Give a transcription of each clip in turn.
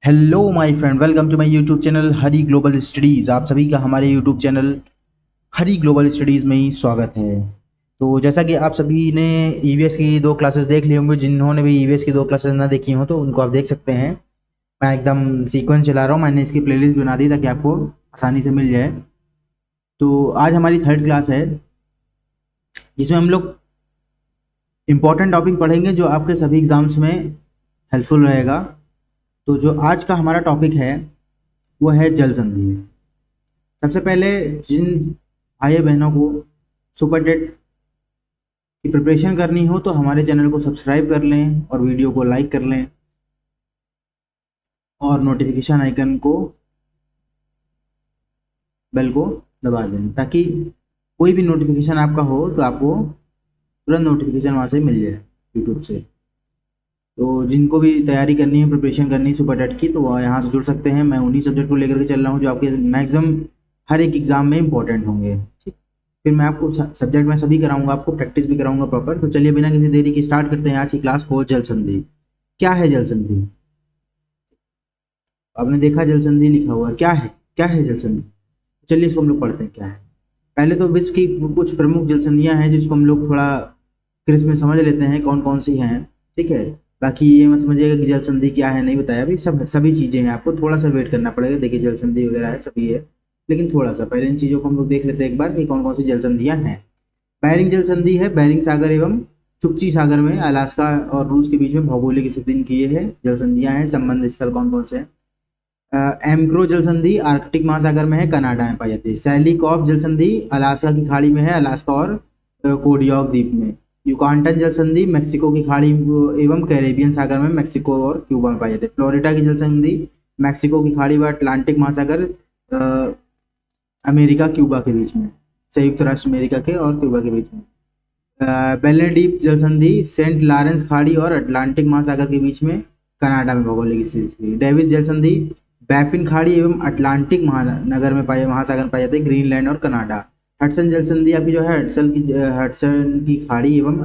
Hello my friend, welcome to my YouTube channel Hari Global Studies. आप सभी का हमारे YouTube channel Hari Global Studies में ही स्वागत है। तो जैसा कि आप सभी ने ईवीएस की दो क्लासेस देख ली होंगी, जिन्होंने भी ईवीएस की दो क्लासेस ना देखी हो तो उनको आप देख सकते हैं। मैं एकदम सीक्वेंस चला रहा हूँ, मैंने इसकी प्लेलिस्ट बना दी ताकि आपको आसानी से मिल जाए। तो आज हमारी थर्ड क्लास है, जिसमें हम लोग इम्पोर्टेंट टॉपिक पढ़ेंगे जो आपके सभी एग्जाम्स में हेल्पफुल रहेगा। तो जो आज का हमारा टॉपिक है वो है जल संधि। सबसे पहले जिन भाई बहनों को सुपर टेट की प्रिपरेशन करनी हो तो हमारे चैनल को सब्सक्राइब कर लें और वीडियो को लाइक कर लें और नोटिफिकेशन आइकन को, बेल को दबा दें ताकि कोई भी नोटिफिकेशन आपका हो तो आपको तुरंत नोटिफिकेशन वहाँ से मिल जाए यूट्यूब से। तो जिनको भी तैयारी करनी है, प्रिपरेशन करनी है सुपर टेट की, तो वह यहाँ से जुड़ सकते हैं। मैं उन्हीं सब्जेक्ट को लेकर के चल रहा हूँ जो आपके मैक्सिमम हर एक एग्जाम में इंपॉर्टेंट होंगे। ठीक, फिर मैं आपको सब्जेक्ट में सभी कराऊंगा, आपको प्रैक्टिस भी कराऊंगा प्रॉपर। तो चलिए बिना किसी देरी के स्टार्ट करते हैं आज की क्लास को। जल संधि क्या है? जल संधि आपने देखा, जल संधि लिखा हुआ है, क्या है? क्या है जल संधि? चलिए इसको हम लोग पढ़ते हैं क्या है। पहले तो विश्व की कुछ प्रमुख जल संधियां हैं जिसको हम लोग थोड़ा क्रिस्प में समझ लेते हैं कौन कौन सी हैं। ठीक है, बाकी ये मत समझिएगा कि जल संधि क्या है, नहीं बताया अभी। सब सभी चीजें हैं, आपको थोड़ा सा वेट करना पड़ेगा। देखिए जल संधि वगैरह है, सभी है, लेकिन थोड़ा सा पहले इन चीजों को हम लोग देख लेते हैं एक बार कि कौन कौन सी जल संधियां हैं। बेरिंग जल संधि है, बेरिंग सागर एवं चुकची सागर में अलास्का और रूस के बीच में भौगोलिक स्थिति इनकी ये है। जल संधियां हैं, संबंध स्थल कौन कौन से हैं। एम्क्रो जल संधि आर्कटिक महासागर में है, कनाडा में पाई जाती है। सैलिकॉफ जल संधि अलास्का की खाड़ी में है, अलास्का और कोडियाक द्वीप में। युकांटन जल संधि मेक्सिको की खाड़ी एवं कैरेबियन सागर में, मेक्सिको और क्यूबा में पाई जाती है। फ्लोरिडा की जल संधि मेक्सिको की खाड़ी व अटलांटिक महासागर, अ, अमेरिका क्यूबा के बीच में, संयुक्त राष्ट्र अमेरिका के और क्यूबा के बीच में। बेलेडीप जल संधि सेंट लॉरेंस खाड़ी और अटलांटिक महासागर के बीच में, कनाडा में भौगोलिक स्थिति। डेविस जल संधि बैफिन खाड़ी एवं अटलांटिक महानगर में पाए महासागर में पाए जाते हैं, ग्रीनलैंड और कनाडा। हडसन जल संधि आपकी जो है हडसन की खाड़ी एवं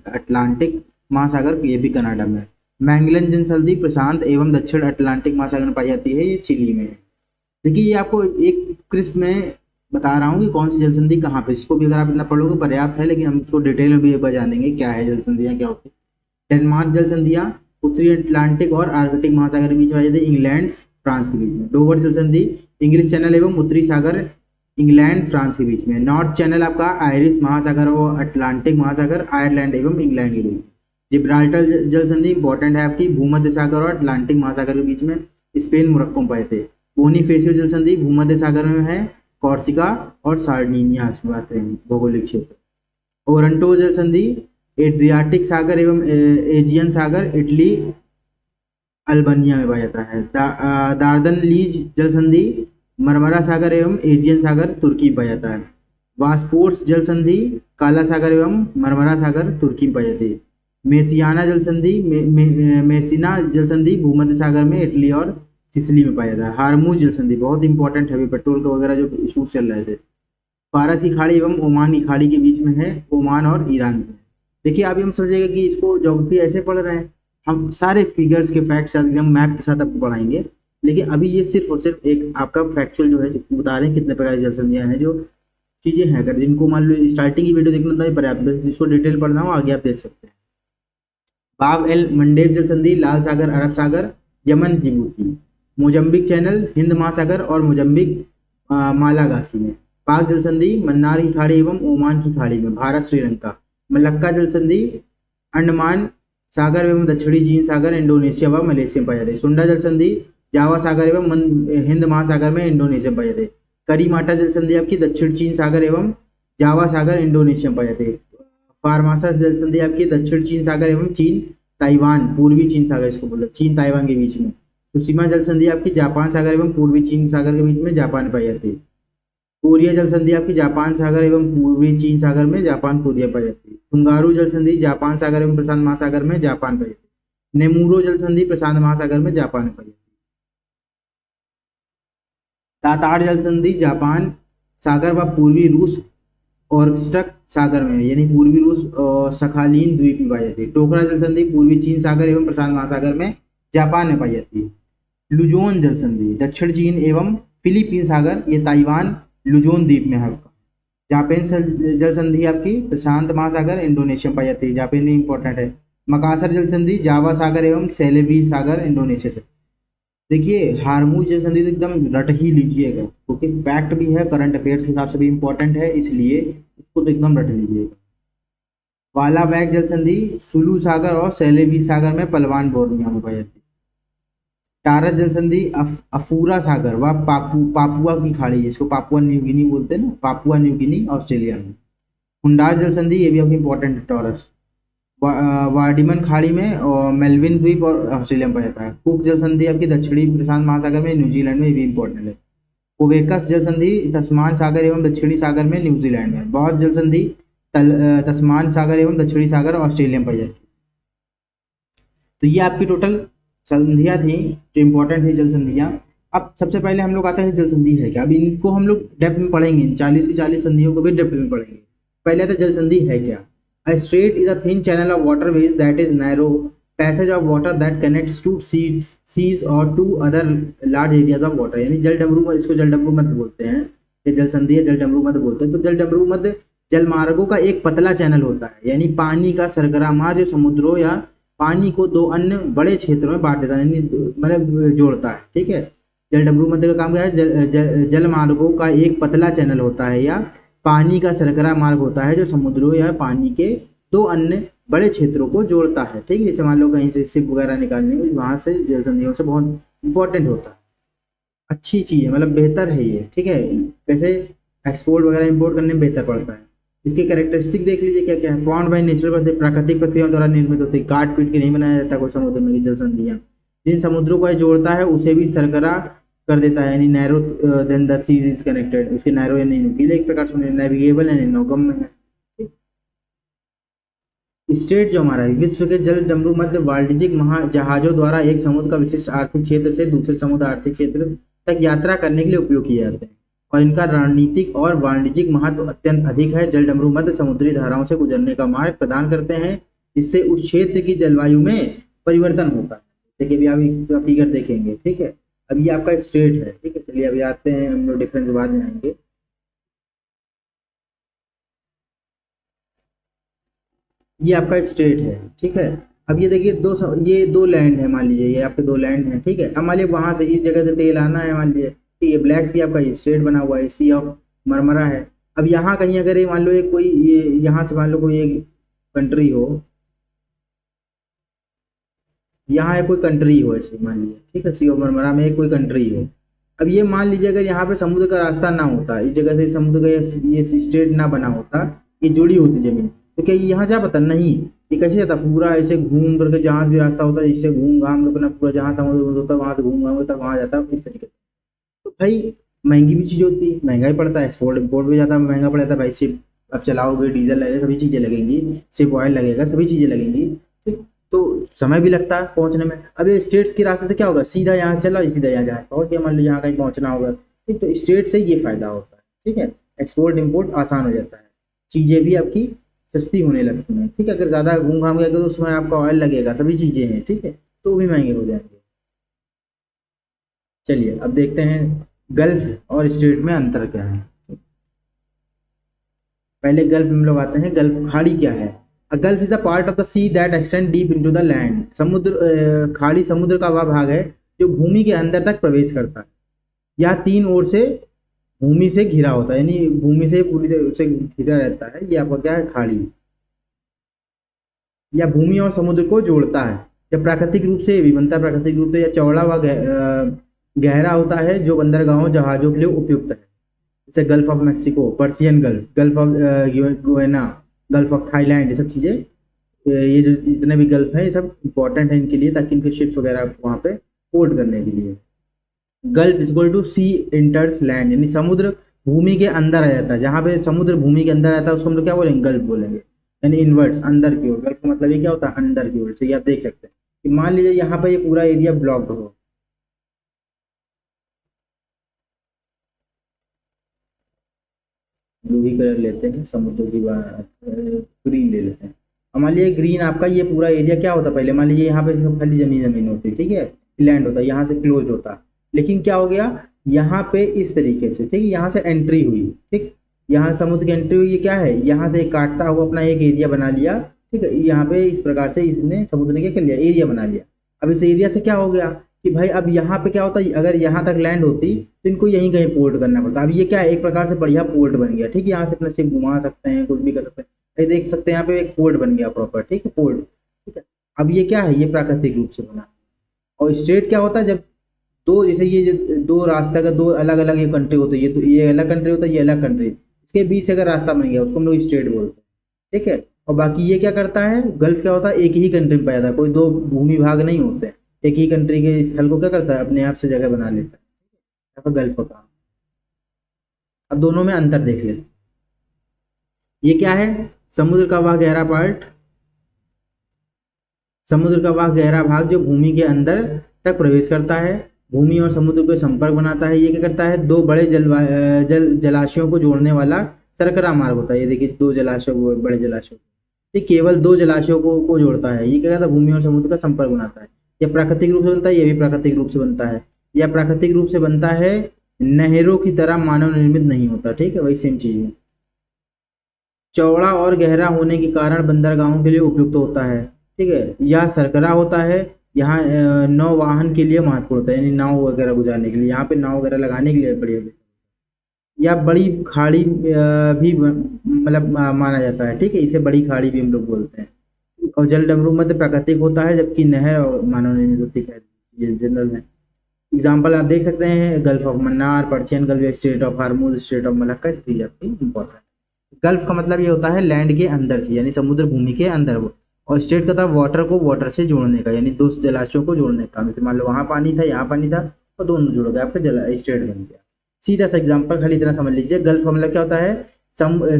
अटलांटिक महासागर, ये भी कनाडा में। मैंगलन जल संधि प्रशांत एवं दक्षिण अटलांटिक महासागर में पाई जाती है, ये चिली में है। देखिए ये आपको एक क्रिस्प में बता रहा हूँ कि कौन सी जल संधि कहाँ पे, इसको भी अगर आप इतना पढ़ोगे पर्याप्त है, लेकिन हम इसको डिटेल में भी एक बार जानेंगे क्या है जल संधियाँ, क्या होती है। डेनमार्क जल संधियाँ उत्तरी अटलांटिक और आर्कटिक महासागर के बीच में पाई जाती है, इंग्लैंड फ्रांस के बीच में। डोवर जल संधि इंग्लिश चैनल एवं उत्तरी सागर, इंग्लैंड फ्रांस के बीच में। नॉर्थ चैनल आपका आयरिश महासागर और अटलांटिक महासागर, आयरलैंड एवं इंग्लैंड के बीच में। जिब्राल्टर जल संधि इंपॉर्टेंट है आपकी, भूमध्य सागर और अटलांटिक महासागर के बीच में, स्पेन मोरक्को में पाए थे। बोनीफेसियो जल संधि भूमध्य सागर में है, कॉर्सिका और सार्डिनिया में आते हैं भौगोलिक क्षेत्र। ओरंटो जल संधि एड्रियाटिक सागर एवं एजियन सागर, इटली अल्बानिया में पाया जाता है। दार्दन लीज जल संधि मरमरा सागर एवं एजियन सागर, तुर्की में पाया जाता है। वास्पोर्स जल संधि काला सागर एवं मरमरा सागर, तुर्की में पाई जाती है। मेसियाना जल संधि मेसिना जल संधि भूमध्य सागर में, इटली और सिसिली में पाया जाता है। हारमूज जल संधि बहुत इंपॉर्टेंट है, अभी पेट्रोल का वगैरह जो इशूज चल रहे थे। फारस की खाड़ी एवं ओमान की खाड़ी के बीच में है, ओमान और ईरान में। देखिए अभी हम समझेगा कि इसको ज्योग्राफी ऐसे पढ़ रहे हैं, हम सारे फिगर्स के फैक्ट्स एकदम मैप के साथ आपको पढ़ाएंगे। लेकिन अभी ये सिर्फ और सिर्फ एक आपका फैक्चुअल जो है बता रहे हैं कितने प्रकार की जल संधियां हैं, जो चीजें हैं। अगर जिनको मान लो स्टार्टिंग की वीडियो देखना था पर्याप्त है, जिसको डिटेल पढ़ना हो आगे आप देख सकते हैं। बाब एल मंडेब जल संधि लाल सागर अरब सागर, यमन जिबूती। मोजम्बिक चैनल हिंद महासागर और मोजम्बिक मालागासी में। पाक जल संधि मन्नार की खाड़ी एवं ओमान की खाड़ी में, भारत श्रीलंका। मलक्का जल संधि अंडमान सागर एवं दक्षिणी चीन सागर, इंडोनेशिया व मलेशिया में पाई जाती है। सुंडा जल संधि जावा सागर एवं हिंद महासागर में, इंडोनेशिया में पाई जाती है। करीमाटा जल संधि आपकी दक्षिण चीन सागर एवं जावा सागर, इंडोनेशिया में पाई जाती है। फार्मासा जल संधि आपकी दक्षिण चीन सागर एवं चीन ताइवान, पूर्वी चीन सागर इसको बोलो, चीन ताइवान के बीच में। सुसीमा जल संधि आपकी जापान सागर एवं पूर्वी चीन सागर के बीच में, जापान में पाई जाती है। कोरिया जल संधि आपकी जापान सागर एवं पूर्वी चीन सागर में, जापान कोरिया पाई जाती है। तुंगारू जल संधि जापान सागर एवं प्रशांत महासागर में, जापान पाई जाती है। नेमूरो जल संधि प्रशांत महासागर में, जापान में पाई जाती है। तातार जल संधि जापान सागर व पूर्वी रूस ऑर्कस्टक सागर में, यानी पूर्वी रूस और सखालीन द्वीप में पाई जाती है। टोकरा जल संधि पूर्वी चीन सागर एवं प्रशांत महासागर में, जापान में पाई जाती है। लुजोन जल संधि दक्षिण चीन एवं फिलीपीन सागर, ये ताइवान लुजोन द्वीप में है आपका। जापान जल संधि आपकी प्रशांत महासागर इंडोनेशिया में पाई जाती है, जापान में इंपॉर्टेंट है। मकासर जल संधि जावा सागर एवं सेलेबी सागर इंडोनेशिया से। देखिए हारमूज जल संधि तो एकदम रट ही लीजिएगा, क्योंकि फैक्ट भी है, करंट अफेयर्स के हिसाब से भी इंपॉर्टेंट है, इसलिए इसको तो एकदम रट लीजिएगा। वाला बैग जल संधि सुलू सागर और सेलेबी सागर में पलवान बोर्निया में पाई जाती है। टारस जल संधि अफूरा सागर व पापुआ की खाड़ी, जिसको पापुआ न्यू गिनी बोलते हैं ना, पापुआ न्यू गिनी ऑस्ट्रेलिया में। हुंडास जल संधि ये भी आपकी इंपॉर्टेंट है, टॉरस वार्डिमन खाड़ी में और मेलविन द्वीप और ऑस्ट्रेलिया में पाया जाता है। कुक जल संधि आपकी दक्षिणी प्रशांत महासागर में, न्यूजीलैंड में भी इंपॉर्टेंट है। कोवेकस जल संधि तस्मान सागर एवं दक्षिणी सागर में, न्यूजीलैंड में। बॉस जल संधि तस्मान सागर एवं दक्षिणी सागर ऑस्ट्रेलिया में पाई जाती है। तो ये आपकी टोटल संधियां थी जो इंपॉर्टेंट थी, जल संधियां। अब सबसे पहले हम लोग आते हैं जल संधि है क्या। अब इनको हम लोग डेप्थ में पढ़ेंगे, 40 की 40 संधियों को भी डेप्थ में पढ़ेंगे। पहले आता है जल संधि है क्या। A strait is a thin channel of waterways that is narrow passage of water that connects two seas or two other large areas of water। यानी जल डमरू, इसको जल डमरू मध्य बोलते हैं, ये जल संधि है, जल डमरू मध्य बोलते हैं। तो जल डमरू मध्य जल मार्गों का एक पतला चैनल होता है, यानी पानी का सरगरा मार्ग जो समुद्रों या पानी को दो अन्य बड़े क्षेत्रों में बांट देता है, यानी मतलब जोड़ता है। ठीक है, जल डमरू मध्य का काम क्या है, जल मार्गों का एक पतला चैनल होता है या पानी का सरकरा मार्ग होता है जो समुद्रों या पानी के दो अन्य बड़े क्षेत्रों को जोड़ता है। ठीक है, जैसे मान लो कहीं से शिप वगैरह निकालने में, वहां से जल संधियों से बहुत इंपॉर्टेंट होता है, अच्छी चीज है, मतलब बेहतर है ये। ठीक है, वैसे एक्सपोर्ट वगैरह इंपोर्ट करने में बेहतर पड़ता है। इसके कैरेक्टरिस्टिक देख लीजिए क्या क्या है। फाउंड बाय नेचुरल, प्राकृतिक प्रक्रियाओं द्वारा निर्मित होती है, काट पीट के नहीं बनाया जाता कोई समुद्र में जल संधियां। जिन समुद्रों को ये जोड़ता है उसे भी सरकरा कर देता है, यानी narrow then the seas is connected, उसके नैरो यानी नुकीले एक प्रकार से नेविगेबल यानी नौगम्य है। स्टेट जो हमारा है, विश्व के जल डमरू मध्य वाणिज्यिक जहाजों द्वारा एक समुद्र का विशिष्ट आर्थिक क्षेत्र से दूसरे समुद्र आर्थिक क्षेत्र तक यात्रा करने के लिए उपयोग किए जाते हैं, और इनका रणनीतिक और वाणिज्यिक महत्व अत्यंत अधिक है। जल डमरू मध्य समुद्री धाराओं से गुजरने का मार्ग प्रदान करते हैं, जिससे उस क्षेत्र की जलवायु में परिवर्तन होता है। जैसे कि अभी आप फिगर देखेंगे। ठीक है, अब ये आपका स्टेट है। ठीक है, चलिए अभी आते हैं, हम लोग डिफरेंस बाद में आएंगे। ये आपका स्टेट है। ठीक है, अब ये देखिए ये दो लैंड है, मान लीजिए ये आपके दो लैंड है। ठीक है, अब मान लीजिए वहां से इस जगह से तेल आना है, मान लीजिए कि ये ब्लैक सी आपका ये स्टेट बना हुआ है, सी ऑफ मरमरा है। अब यहाँ कहीं अगर ये मान लो एक कोई ये यहाँ से मान लो कोई एक कंट्री हो, यहाँ है कोई कंट्री हो ऐसे मान लीजिए। ठीक है, सी ऑफ मरमरा में एक कोई कंट्री हो। अब ये मान लीजिए अगर यहाँ पे समुद्र का रास्ता ना होता, इस जगह से समुद्र का ये स्टेट ना बना होता, ये जुड़ी होती जमीन, तो क्या ये यहाँ जा पाता? नहीं। ये कैसे जाता? पूरा ऐसे घूम करके, जहाँ भी रास्ता होता है इससे घूम घाम के अपना पूरा जहाँ समुद्र होता है वहां से घूम घाम के तक वहां जाता है, इस तरीके से। तो भाई महंगी भी चीज होती है, महंगा ही पड़ता है, एक्सपोर्ट इम्पोर्ट भी ज्यादा महंगा पड़ जाता है भाई। शिप अब चलाओगे, डीजल लगेगा, सभी चीजें लगेंगी, शिप ऑयल लगेगा, सभी चीजें लगेंगी। ठीक, तो समय भी लगता है पहुंचने में। अब ये स्टेट्स के रास्ते से क्या होगा, सीधा यहाँ से चला, सीधा यहाँ जाए पहुंच गया, मान लो यहाँ कहीं पहुंचना होगा। ठीक, तो स्टेट से ये फायदा होता है। ठीक है, एक्सपोर्ट इम्पोर्ट आसान हो जाता है, चीजें भी आपकी सस्ती होने लगती हैं। ठीक है, अगर ज्यादा घूम घाम गया तो उसमें आपका ऑयल लगेगा, सभी चीजें हैं। ठीक है, तो भी महंगे हो जाएंगे। चलिए अब देखते हैं गल्फ और स्ट्रेट में अंतर क्या है। पहले गल्फ में हम लोग आते हैं, गल्फ खाड़ी क्या है। A gulf is a part of the sea that extend deep into the land. समुद्र खाड़ी समुद्र का वह भाग है जो भूमि के अंदर तक प्रवेश करता है, या तीन ओर से भूमि से घिरा होता है, यानी भूमि से पूरी तरह से घिरा रहता है। ये आपका क्या है, खाड़ी, या भूमि और समुद्र को जोड़ता है। जब प्राकृतिक रूप से भी बनता है, प्राकृतिक रूप से या चौड़ा व गहरा होता है, जो बंदरगाहों जहाजों के लिए उपयुक्त है। जैसे gulf of Mexico, Persian gulf, gulf of Guyana, gulf of Thailand, ये सब चीज़ें, ये जो जितने भी गल्फ हैं ये सब इंपॉर्टेंट है इनके लिए, ताकि इनके शिप्स वगैरह वहाँ पे पोर्ट करने के लिए। Gulf is equal to sea enters land, यानी समुद्र भूमि के अंदर आ जाता है। जहाँ पे समुद्र भूमि के अंदर आता है उसको हम लोग क्या बोलेंगे, गल्फ बोलेंगे, यानी इनवर्ट्स, अंदर की ओर। गल्फ का मतलब ये क्या होता है, अंदर की ओर से। ये आप देख सकते हैं कि मान लीजिए यहाँ पे ये पूरा एरिया ब्लॉक्ड हो, ब्लू ही कलर लेते हैं, समुद्र की बात, ग्रीन ले लेते हैं। अब मान लीजिए ग्रीन आपका ये पूरा एरिया क्या होता है, पहले मान लीजिए यहाँ पे खाली जमीन जमीन होती है। ठीक है, लैंड होता है, यहाँ से क्लोज होता है। लेकिन क्या हो गया, यहाँ पे इस तरीके से, ठीक है, यहाँ से एंट्री हुई, ठीक, यहाँ समुद्र की एंट्री हुई, ये क्या है, यहाँ से एक काटता हुआ अपना एक एरिया बना लिया, ठीक है, यहाँ पे इस प्रकार से इसने समुद्र ने क्या कर लिया, एरिया बना लिया। अब इस एरिया से क्या हो गया कि भाई अब यहाँ पे क्या होता है, अगर यहाँ तक लैंड होती तो इनको यहीं कहीं पोर्ट करना पड़ता। अब ये क्या है, एक प्रकार से बढ़िया पोर्ट बन गया, ठीक है, यहाँ से अपना शिप घुमा सकते हैं, कुछ भी कर सकते हैं। ये देख सकते हैं यहाँ पे एक पोर्ट बन गया प्रॉपर, ठीक है, पोर्ट, ठीक है। अब ये क्या है, ये प्राकृतिक रूप से बना। और स्टेट क्या होता है, जब दो, जैसे ये जो दो रास्ता का दो अलग अलग ये कंट्री होते हैं, ये तो ये अलग कंट्री होता है, ये अलग कंट्री, इसके बीच से अगर रास्ता बन गया उसको हम लोग स्टेट बोलते हैं, ठीक है। और बाकी ये क्या करता है, गल्फ क्या होता है, एक ही कंट्री में पाया जाता है, कोई दो भूमि भाग नहीं होते हैं, एक ही कंट्री के स्थल को क्या करता है, अपने आप से जगह बना लेता है, तो गल्फ का काम। अब दोनों में अंतर देख लेते, ये क्या है, समुद्र का वह गहरा पार्ट, समुद्र का वह गहरा भाग जो भूमि के अंदर तक प्रवेश करता है, भूमि और समुद्र को संपर्क बनाता है। ये क्या करता है, दो बड़े जलाशयों को जोड़ने वाला सरकरा मार्ग होता है। ये देखिए दो जलाशय, बड़े जलाशय, ये केवल दो जलाशयों को जोड़ता है। ये क्या करता है, भूमि और समुद्र का संपर्क बनाता है। यह प्राकृतिक रूप से बनता है, यह भी प्राकृतिक रूप से बनता है। यह प्राकृतिक रूप से बनता है, नहरों की तरह मानव निर्मित नहीं होता, ठीक है, वही सेम चीज है। चौड़ा और गहरा होने के कारण बंदरगाहों के लिए उपयुक्त होता है, ठीक है। यह सरकरा होता है, यहाँ नौ वाहन के लिए महत्वपूर्ण होता है, यानी नाव वगैरह गुजारने के लिए, यहाँ पे नाव वगैरह लगाने के लिए बढ़िया। या बड़ी खाड़ी भी मतलब माना जाता है, ठीक है, इसे बड़ी खाड़ी भी हम लोग बोलते हैं। और जल डमरू मध्य प्राकृतिक होता है, जबकि नहर और मानव निर्मित होती है, ये जनरल है। एग्जाम्पल आप देख सकते हैं, gulf of Mannar, Persian gulf, straight of Hormuz, straight of Malacca, चीज आपकी इंपॉर्टेंट। गल्फ का मतलब ये होता है लैंड के अंदर की, यानी समुद्र भूमि के अंदर वो। और स्टेट का था वाटर को वाटर से जोड़ने का, यानी दो जलाशयों को जोड़ने का। जैसे मान लो वहां पानी था, यहाँ पानी था, और दोनों जुड़ गए, आपका जला स्टेट बन गया। सीधा सा एग्जाम्पल खाली इतना समझ लीजिए, गल्फ का मतलब क्या होता है,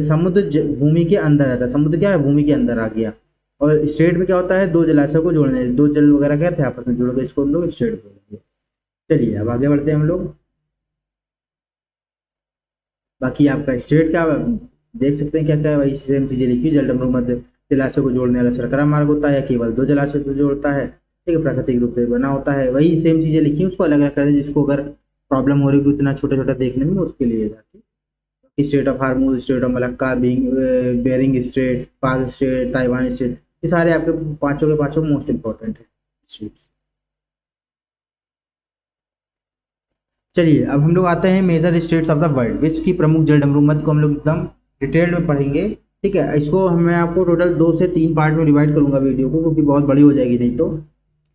समुद्र भूमि के अंदर आता है, समुद्र क्या है, भूमि के अंदर आ गया। और स्टेट में क्या होता है, दो जलाशयों को जोड़ने, दो जल वगैरह क्या थे आपस में जुड़ गए, इसको हम लोग स्टेट बोलेंगे। चलिए अब आगे बढ़ते हैं हम लोग। बाकी आपका स्टेट क्या देख सकते हैं, क्या क्या है, वही सेम चीजें लिखी। जल डमरू मध्य जलाशय को जोड़ने वाला सरकरा मार्ग होता है, केवल दो जलाशय को जोड़ता है, ठीक है, प्राकृतिक रूप से बना होता है, वही सेम चीजें लिखी, उसको अलग अलग कर दे, जिसको अगर प्रॉब्लम हो रही है इतना छोटा छोटा देखने में, उसके लिए जाके strait of Hormuz, strait of Malacca, Bering strait, Palk strait, Taiwan strait, ये सारे आपके पांचों के पांचों मोस्ट इंपॉर्टेंट है स्टेट्स। चलिए अब हम लोग आते हैं major straits of the world, विश्व की प्रमुख जल डमरू मध्य को हम लोग एकदम डिटेल में पढ़ेंगे, ठीक है। इसको मैं आपको टोटल 2 से 3 पार्ट में डिवाइड करूंगा वीडियो को, क्योंकि बहुत बड़ी हो जाएगी नहीं तो।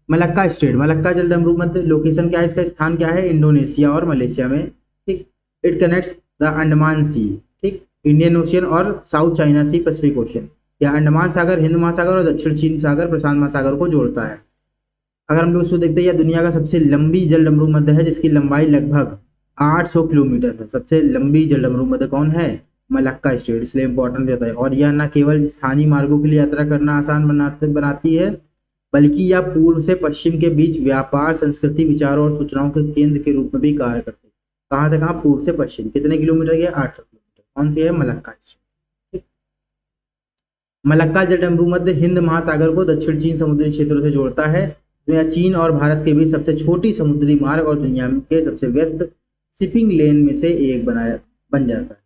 मलक्का स्टेट, मलक्का जल डमरू मध्य लोकेशन क्या है, इसका स्थान क्या है, इंडोनेशिया और मलेशिया में, ठीक। इट कनेक्ट्स द अंडमान सी, ठीक, इंडियन ओशियन और साउथ चाइना सी, पैसिफिक ओशियन। यह अंडमान सागर, हिंद महासागर और दक्षिण चीन सागर, प्रशांत महासागर को जोड़ता है। अगर हम लोग इसको देखते हैं, यह दुनिया का सबसे लंबी जल डमरू मध्य है, जिसकी लंबाई लगभग 800 किलोमीटर है। सबसे लंबी जल डमरू मध्य कौन है, मलक्का स्टेट, इसलिए इंपॉर्टेंट रहता है। और यह न केवल स्थानीय मार्गों के लिए यात्रा करना आसान बनाती है, बल्कि यह पूर्व से पश्चिम के बीच व्यापार, संस्कृति, विचारों और सूचनाओं के केंद्र के रूप में भी कार्य करती है। कहाँ से कहाँ, पूर्व से पश्चिम, कितने किलोमीटर के, 800 किलोमीटर। कौन सी है, मलक्का स्टेट। मलक्का जल डमरू मध्य हिंद महासागर को दक्षिण चीन समुद्री क्षेत्रों से जोड़ता है, जो यह चीन और भारत के बीच सबसे छोटी समुद्री मार्ग और दुनिया के सबसे व्यस्त शिपिंग लेन में से एक बन जाता है।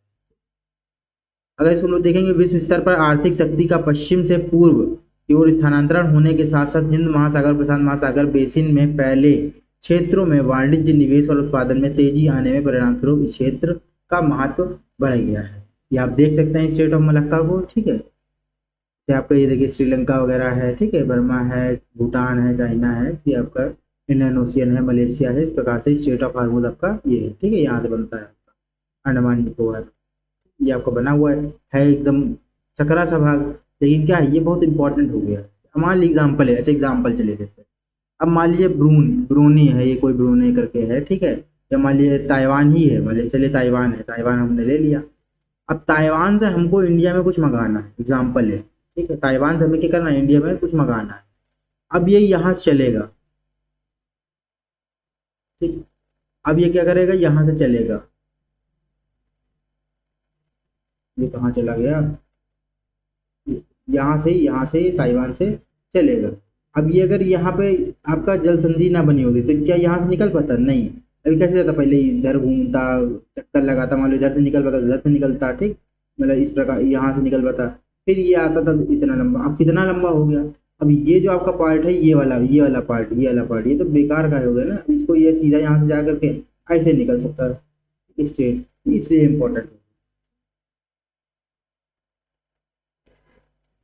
अगर इसको हम लोग देखेंगे, विश्व स्तर पर आर्थिक शक्ति का पश्चिम से पूर्व की ओर स्थानांतरण होने के साथ साथ हिंद महासागर, प्रशांत महासागर बेसिन में फैले क्षेत्रों में वाणिज्य, निवेश और उत्पादन में तेजी आने में परिणाम स्वरूप इस क्षेत्र का महत्व बढ़ गया है। ये आप देख सकते हैं स्टेट ऑफ मलक्का को, ठीक है। आपका ये देखिए श्रीलंका वगैरह है, ठीक है, बर्मा है, भूटान है, चाइना है, ये आपका इंडियन ओशियन है, मलेशिया है। इस प्रकार से स्टेट ऑफ हार्मोज आपका ये है, ठीक है, यहाँ से बनता है आपका अंडमान निकोबार, ये आपका बना हुआ है एकदम चकरा सा भाग। लेकिन क्या है, ये बहुत इंपॉर्टेंट हो गया। मान लीजिए एग्जाम्पल है, अच्छा एग्जाम्पल चले जैसे, अब मान लीजिए ब्रूनी है, ये कोई ब्रूनी करके है, ठीक है, या मान लीजिए ताइवान ही है, मान लीजिए चलिए ताइवान है, ताइवान हमने ले लिया। अब ताइवान से हमको इंडिया में कुछ मंगाना है, एग्जाम्पल है, ठीक है, ताइवान से हमें क्या करना है, इंडिया में कुछ मंगाना है। अब ये यहाँ से चलेगा, ठीक, अब ये क्या करेगा, यहाँ से चलेगा, ये कहाँ चला गया, यहाँ से ताइवान से चलेगा। अब ये अगर यहाँ पे आपका जल संधि ना बनी होती तो क्या यहाँ से निकल पाता? नहीं। अभी कैसे रहता, पहले इधर घूमता, चक्कर लगाता, मान लो इधर से निकल पाता, उधर से निकलता, ठीक, मतलब इस प्रकार यहाँ से निकल पाता, फिर ये आता था इतना लंबा। अब कितना लंबा हो गया। अब ये जो आपका पार्ट है, ये वाला पार्ट ये तो बेकार का हो गया ना। अब इसको ये सीधा यहाँ से जा करके ऐसे निकल सकता है स्टेट, इसलिए इम्पोर्टेंट।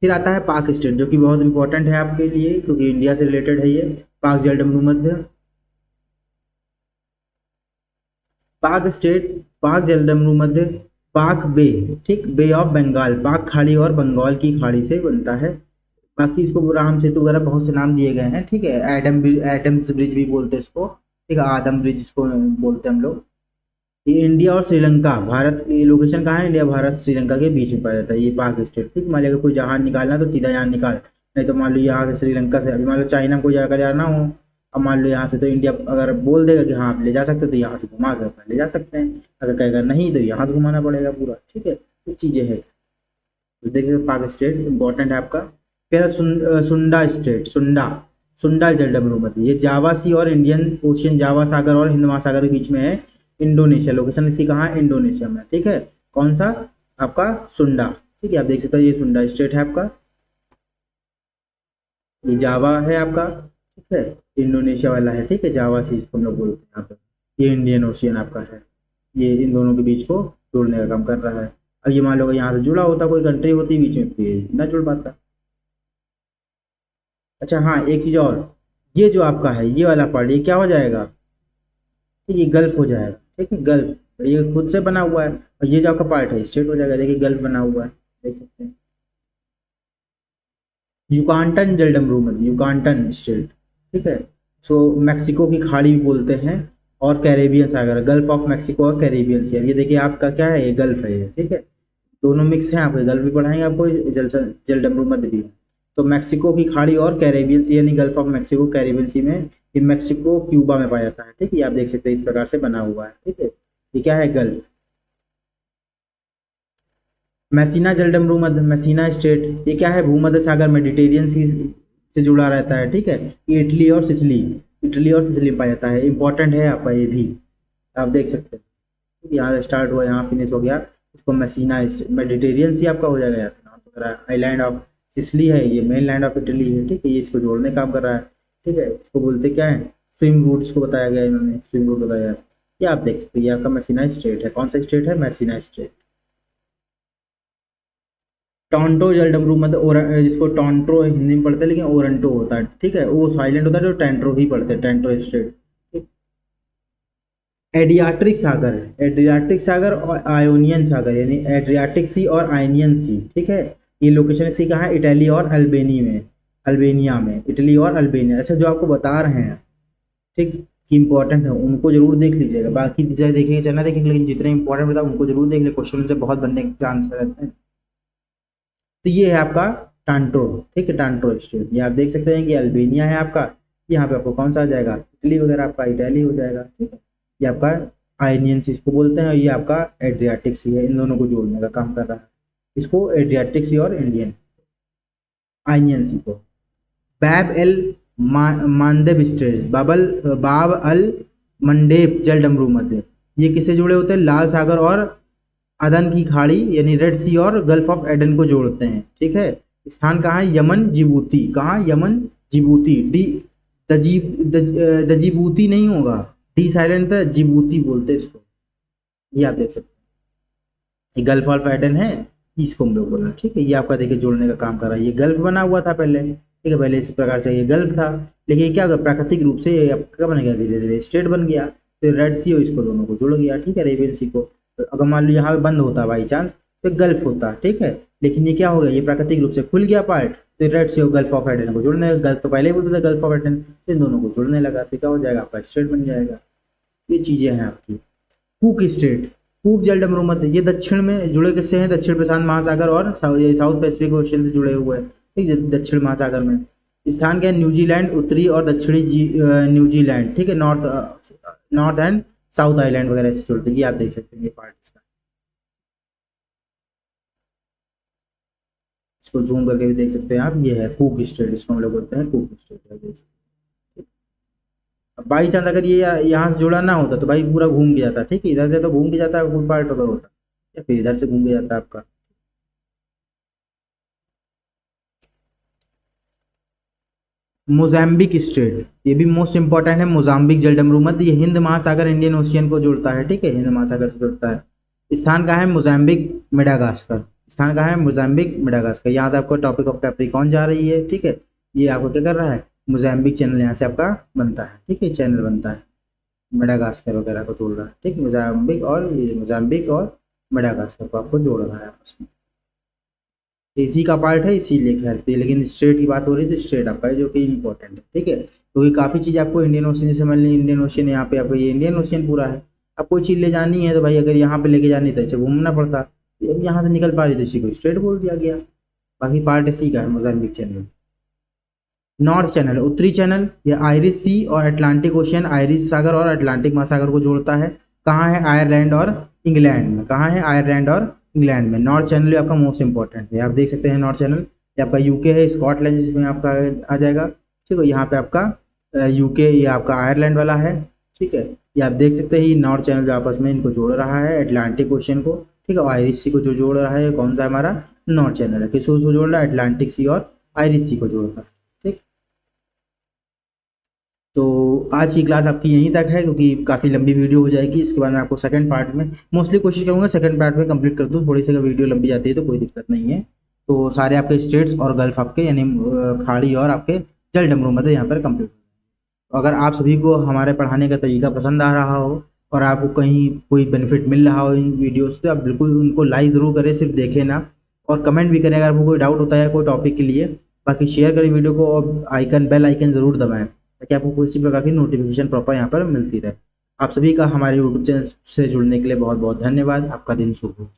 फिर आता है पाक स्टेट, जो कि बहुत इंपॉर्टेंट है आपके लिए क्योंकि इंडिया से रिलेटेड है ये। पाक जलडमरू मध्य, पाक स्टेट, पाक जलडमरू मध्य, पाक बे, ठीक, बे ऑफ बंगाल, पाक खाड़ी और बंगाल की खाड़ी से बनता है। बाकी इसको राम सेतु वगैरह बहुत से नाम दिए गए हैं, ठीक है। एडम्स ब्रिज भी बोलते हैं इसको, ठीक है, आदम ब्रिज इसको बोलते हैं हम लोग। ये इंडिया और श्रीलंका, भारत की लोकेशन कहाँ है? इंडिया भारत श्रीलंका के बीच में पाया जाता है ये पाक स्टेट, ठीक। मान लिया कोई जहाज निकालना तो सीधा यहाँ निकाल, नहीं तो मान लो यहाँ से श्रीलंका से, अभी मान लो चाइना में कोई जाकर जाना हो, अब मान लो यहाँ से तो इंडिया अगर बोल देगा कि हाँ आप ले जा सकते हो तो यहाँ से घुमा कर ले जा सकते हैं, अगर कहेगा नहीं तो यहाँ से घुमाना पड़ेगा पूरा, ठीक है। तो चीज़ें हैं, तो देखिए पाक स्टेट इंपॉर्टेंट है आपका। फिर सुंडा स्टेट, सुंडा, सुंडा जलडमरू मध्य, ये जावा सी और इंडियन ओशियन, जावा सागर और हिंद महासागर के बीच में है। इंडोनेशिया, लोकेशन इसकी कहाँ है? इंडोनेशिया में, ठीक है। कौन सा? आपका सुंडा, ठीक है। आप देख सकते हो ये सुंडा स्टेट है आपका, ये जावा है आपका, ठीक है। इंडोनेशिया वाला है, ठीक है, जावा सी इसको हम लोग बोलते हैं यहाँ पे। ये इंडियन ओशियन आपका है, ये इन दोनों के बीच को जोड़ने का काम कर रहा है। अब ये मान लो यहाँ से जुड़ा होता, कोई कंट्री होती बीच में, फिर ना जुड़ पाता। अच्छा हाँ, एक चीज और, ये जो आपका है ये वाला पार्ट, ये क्या हो जाएगा? ये गल्फ हो जाएगा, ठीक है, गल्फ, ये खुद से बना हुआ है। और ये जो आपका पार्ट है स्टेट हो जाएगा, देखिए गल्फ बना हुआ है, देख सकते हैं। युकांटन जलडमरू मध्य, युकांटन स्टेट, ठीक है। सो मैक्सिको की खाड़ी भी बोलते हैं, और Caribbean Sagar, gulf of Mexico और कैरेबियन सी, ये देखिए आपका क्या है, ये गल्फ है ये, ठीक है। दोनों मिक्स हैं, आपको गल्फ भी पढ़ाएंगे, आपको जलडमरू मध्य भी। तो मैक्सिको की खाड़ी और कैरेबियन सी, यानी gulf of Mexico Caribbean sea में, ये मैक्सिको क्यूबा में पाया जाता है, ठीक है। ये आप देख सकते हैं इस प्रकार से बना हुआ है, ठीक है। ये क्या है? गल्फ। मैसीना जलडमरू मध्य, मैसीना स्टेट, ये क्या है? भूमध्य सागर, मेडिटेरियन सी से जुड़ा रहता है, ठीक है। ये इटली और सिचली, इटली और सिचली में पाया जाता है, इंपॉर्टेंट है आपका ये भी, आप देख सकते हैं। यहाँ स्टार्ट हुआ, यहाँ फिनिश हो गया, इसको मैसीना, मेडिटेरियन सी आपका हो जाएगा यहाँ। आइलैंड ऑफ सिसली है, ये मेन लैंड ऑफ इटली है, ठीक है। ये इसको जोड़ने का काम कर रहा है, ठीक है। इसको बोलते क्या है? स्विम रूट इसको बताया गया है, इन्होंने स्विम रूट बताया है। ये आप देख सकते हैं, ये आपका मैसीना स्टेट है। कौन सा स्टेट है? मैसीना स्टेट। टोंटो जलडमरू मतलब जिसको टोंटो हिंदी में पढ़ते हैं लेकिन ओरंटो होता है, ठीक है, वो साइलेंट होता है, जो टेंट्रो ही पढ़ते हैं, टेंट्रो स्टेट। एडियाट्रिक सागर है, एड्रियाटिक सागर और आयोनियन सागर, यानी एड्रियाटिक सी और आयनियन सी, ठीक है। ये लोकेशन इसकी कहाँ है? इटली और अल्बेनी में, अल्बेनिया में, इटली और अल्बेनिया। अच्छा, जो आपको बता रहे हैं, ठीक, कि इंपॉर्टेंट है, उनको जरूर देख लीजिएगा, बाकी जगह देखेंगे चलना देखेंगे, लेकिन जितने इंपॉर्टेंट बता उनको जरूर देख ले, क्वेश्चन से बहुत बनने के चांस रहते हैं। तो ये है आपका टांट्रो, ठीक है, टांट्रो स्टेट। ये आप देख सकते हैं कि अल्बेनिया है आपका, यहाँ पे आपको कौन सा आ जाएगा? इटली वगैरह, आपका इटली हो जाएगा, ठीक है। ये आपका आयनियन सी इसको बोलते हैं, और ये आपका एड्रियाटिक सी है, इन दोनों को जोड़ने का काम कर रहा है, इसको एड्रियाटिक सी और इंडियन आयनियन सी को। बैब एल मानदेब स्टेट, बाब अल मंडेब जलडमरू मध्य, ये किससे जुड़े होते हैं? लाल सागर और अदन की खाड़ी, यानी रेड सी और गल्फ ऑफ एडन को जोड़ते हैं, ठीक है। स्थान कहाँ है? यमन जिबूती, कहाँ? यमन जिबूती, डी दजीबूती नहीं होगा, डी साइलेंट है, जिबूती बोलते हैं इसको। ये आप देख सकते हैं, ये गल्फ ऑफ एडन है, इसको हम लोग बोल रहे हैं, ठीक है। ये आपका देखिए जोड़ने का काम कर रहा है, ये गल्फ बना हुआ था पहले, ठीक है, पहले इस प्रकार से ये गल्फ था, लेकिन ये क्या होगा, प्राकृतिक रूप से ये आपका बन गया, धीरे धीरे स्टेट बन गया, फिर रेड सी और इसको दोनों को जुड़ गया, ठीक है, अरेबियन सी को। तो अगर मान लो यहाँ पे बंद होता बाई चांस तो गल्फ होता, ठीक है, लेकिन ये क्या हो गया, ये प्राकृतिक रूप से खुल गया पार्ट, तो रेड सी और गल्फ ऑफ एडन को जुड़ने, गल्फ तो पहले ही बोलते थे गल्फ ऑफ एडन, तो इन दोनों को जुड़ने लगा, तो क्या हो जाएगा, आपका स्टेट बन जाएगा। ये चीजें हैं आपकी। कूक स्टेट, कूक जलडमरू मध्य, ये दक्षिण में जुड़े किससे हैं? दक्षिण प्रशांत महासागर और साउथ पैसिफिक ओशन से जुड़े हुए हैं, ठीक है, दक्षिण महासागर में। स्थान क्या है? न्यूजीलैंड, उत्तरी और दक्षिणी न्यूजीलैंड, ठीक है, नॉर्थ एंड साउथ आइलैंड वगैरह से जुड़ते हैं, ये आप देख सकते हैं ये पार्ट इसका। इसको जूम करके भी देख सकते हैं आप। ये है कूक स्टेट, इसको हम लोग बोलते हैं कूक स्टेट, देख सकते हैं। अब बाई चांस अगर ये यहाँ से जुड़ा ना होता तो भाई पूरा घूम के जाता, ठीक है, इधर से तो घूम के जाता है फुल पार्ट अगर होता, या फिर इधर से घूम के जाता आपका। मोजाम्बिक स्टेट, ये भी मोस्ट इंपॉर्टेंट है। मोजाम्बिक जलडमरूमत, ये हिंद महासागर इंडियन ओशियन को जोड़ता है, ठीक है, हिंद महासागर से जोड़ता है। स्थान कहाँ है? Mozambique Madagascar. स्थान कहाँ है? Mozambique Madagascar. यहाँ से आपको टॉपिक ऑफ कैप्रिकॉर्न जा रही है, ठीक है, ये आपको क्या कर रहा है? मोजाम्बिक चैनल यहाँ से आपका बनता है, ठीक है, चैनल बनता है, मेडागास्कर वगैरह को जोड़ रहा है, ठीक, मोजाम्बिक और ये मोजाम्बिक और मेडागास्कर को आपको जोड़ रहा है आपस में। इसी का पार्ट है, इसीलिए खेलती है, लेकिन स्टेट की बात हो रही है तो स्टेट आपका है जो कि इंपॉर्टेंट है, ठीक है। क्योंकि काफ़ी चीज़ आपको इंडियन ओशन, जैसे मान ली इंडियन ओशन, यहाँ पे आपको ये इंडियन ओशन पूरा है। अब कोई चीज़ ले जानी है तो भाई अगर यहाँ पे लेके जानी तो इसे घूमना पड़ता, अब यहाँ से निकल पा रही तो इसी को स्ट्रेट बोल दिया गया। बाकी पार्ट इसी का है मोजाम्बिक चैनल। नॉर्थ चैनल, उत्तरी चैनल, ये आयरिश सी और अटलांटिक ओशियन, आयरिश सागर और अटलांटिक महासागर को जोड़ता है। कहाँ है? आयरलैंड और इंग्लैंड में। कहाँ है? आयरलैंड और इंग्लैंड में। नॉर्थ चैनल आपका मोस्ट इंपॉर्टेंट है, आप देख सकते हैं नॉर्थ चैनल, ये आपका यूके है, स्कॉटलैंड जिसमें आपका आ जाएगा, ठीक है, यहाँ पे आपका यूके, ये आपका आयरलैंड वाला है, ठीक है। ये आप देख सकते हैं नॉर्थ चैनल जो आपस में इनको जोड़ रहा है, अटलांटिक ओशियन को, ठीक है, और आयरिश सी को जो जोड़ रहा है कौन सा हमारा? नॉर्थ चैनल है। किसको जोड़ रहा है? अटलांटिक सी और आयरिश सी को जोड़ रहा है, ठीक। तो आज की क्लास आपकी यहीं तक है, क्योंकि काफ़ी लंबी वीडियो हो जाएगी। इसके बाद मैं आपको सेकंड पार्ट में मोस्टली कोशिश करूँगा सेकंड पार्ट में कंप्लीट कर दूँ। थोड़ी सी अगर वीडियो लंबी जाती है तो कोई दिक्कत नहीं है। तो सारे आपके स्टेट्स और गल्फ आपके, यानी खाड़ी और आपके जल डमरू मध्य यहाँ पर कंप्लीट। अगर आप सभी को हमारे पढ़ाने का तरीका पसंद आ रहा हो और आपको कहीं कोई बेनिफिट मिल रहा हो इन वीडियो से, तो आप बिल्कुल उनको लाइक ज़रूर करें, सिर्फ देखें ना, और कमेंट भी करें अगर आपको कोई डाउट होता है कोई टॉपिक के लिए। बाकी शेयर करें वीडियो को और आइकन, बेल आइकन ज़रूर दबाएं, ताकि आपको किसी प्रकार की नोटिफिकेशन प्रॉपर यहाँ पर मिलती रहे। आप सभी का हमारे यूट्यूब चैनल से जुड़ने के लिए बहुत बहुत धन्यवाद। आपका दिन शुभ हो।